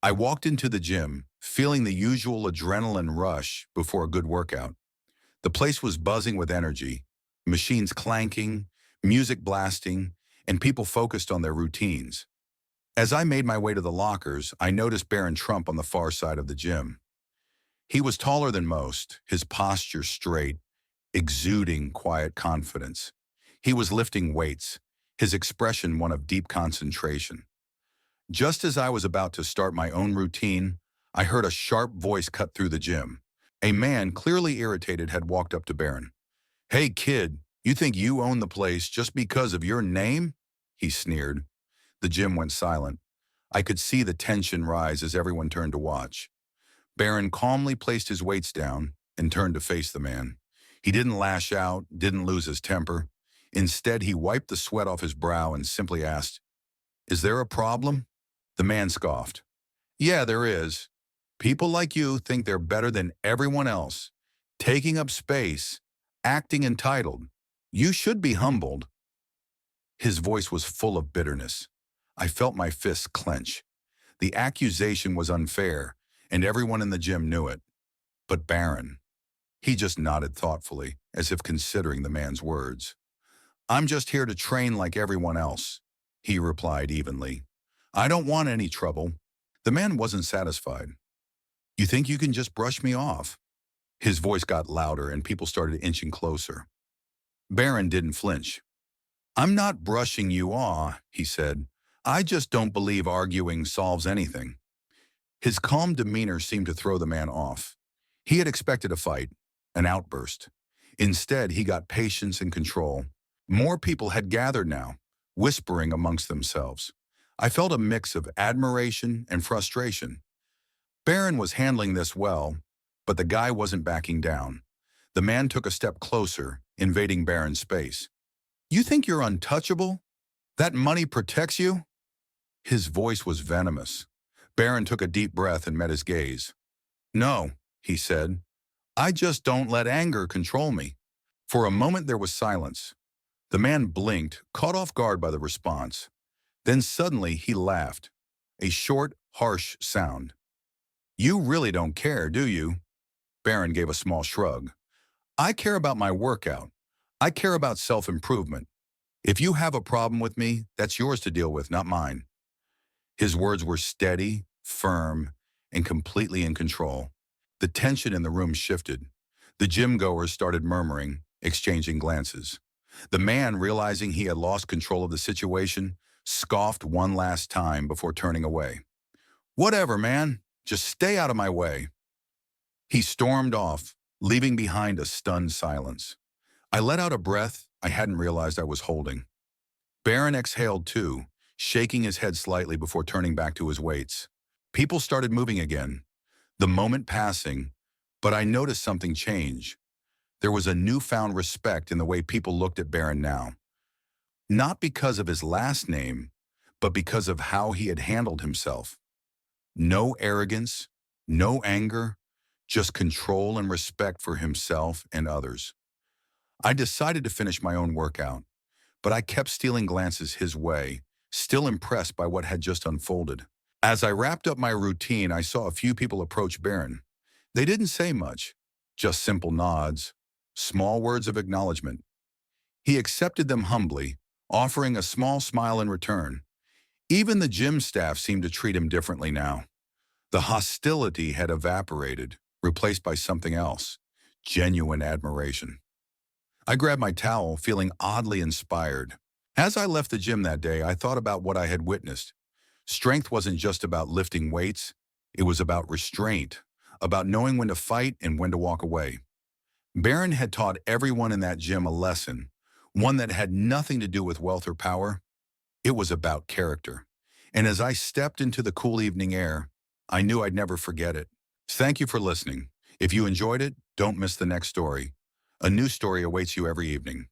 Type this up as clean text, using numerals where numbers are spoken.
I walked into the gym, feeling the usual adrenaline rush before a good workout. The place was buzzing with energy, machines clanking, music blasting, and people focused on their routines. As I made my way to the lockers, I noticed Barron Trump on the far side of the gym. He was taller than most, his posture straight, exuding quiet confidence. He was lifting weights, his expression one of deep concentration. Just as I was about to start my own routine, I heard a sharp voice cut through the gym. A man, clearly irritated, had walked up to Barron. "Hey, kid, you think you own the place just because of your name?" he sneered. The gym went silent. I could see the tension rise as everyone turned to watch. Barron calmly placed his weights down and turned to face the man. He didn't lash out, didn't lose his temper. Instead, he wiped the sweat off his brow and simply asked, "Is there a problem?" The man scoffed. "Yeah, there is. People like you think they're better than everyone else, taking up space, acting entitled. You should be humbled." His voice was full of bitterness. I felt my fists clench. The accusation was unfair, and everyone in the gym knew it. But Barron, he just nodded thoughtfully, as if considering the man's words. "I'm just here to train like everyone else," he replied evenly. "I don't want any trouble." The man wasn't satisfied. "You think you can just brush me off?" His voice got louder and people started inching closer. Barron didn't flinch. "I'm not brushing you off," he said. "I just don't believe arguing solves anything." His calm demeanor seemed to throw the man off. He had expected a fight, an outburst. Instead, he got patience and control. More people had gathered now, whispering amongst themselves. I felt a mix of admiration and frustration. Barron was handling this well, but the guy wasn't backing down. The man took a step closer, invading Barron's space. "You think you're untouchable? That money protects you?" His voice was venomous. Barron took a deep breath and met his gaze. "No," he said. "I just don't let anger control me." For a moment there was silence. The man blinked, caught off guard by the response. Then suddenly he laughed, a short, harsh sound. "You really don't care, do you?" Barron gave a small shrug. "I care about my workout. I care about self-improvement. If you have a problem with me, that's yours to deal with, not mine." His words were steady, firm, and completely in control. The tension in the room shifted. The gym-goers started murmuring, exchanging glances. The man, realizing he had lost control of the situation, scoffed one last time before turning away. "Whatever, man. Just stay out of my way." He stormed off, leaving behind a stunned silence. I let out a breath I hadn't realized I was holding. Barron exhaled too, shaking his head slightly before turning back to his weights. People started moving again, the moment passing, but I noticed something change. There was a newfound respect in the way people looked at Barron now. Not because of his last name, but because of how he had handled himself. No arrogance, no anger, just control and respect for himself and others. I decided to finish my own workout, but I kept stealing glances his way, still impressed by what had just unfolded. As I wrapped up my routine, I saw a few people approach Barron. They didn't say much, just simple nods, small words of acknowledgement. He accepted them humbly, offering a small smile in return. Even the gym staff seemed to treat him differently now. The hostility had evaporated, replaced by something else, genuine admiration. I grabbed my towel, feeling oddly inspired. As I left the gym that day, I thought about what I had witnessed. Strength wasn't just about lifting weights, it was about restraint, about knowing when to fight and when to walk away. Barron had taught everyone in that gym a lesson, one that had nothing to do with wealth or power. It was about character. And as I stepped into the cool evening air, I knew I'd never forget it. Thank you for listening. If you enjoyed it, don't miss the next story. A new story awaits you every evening.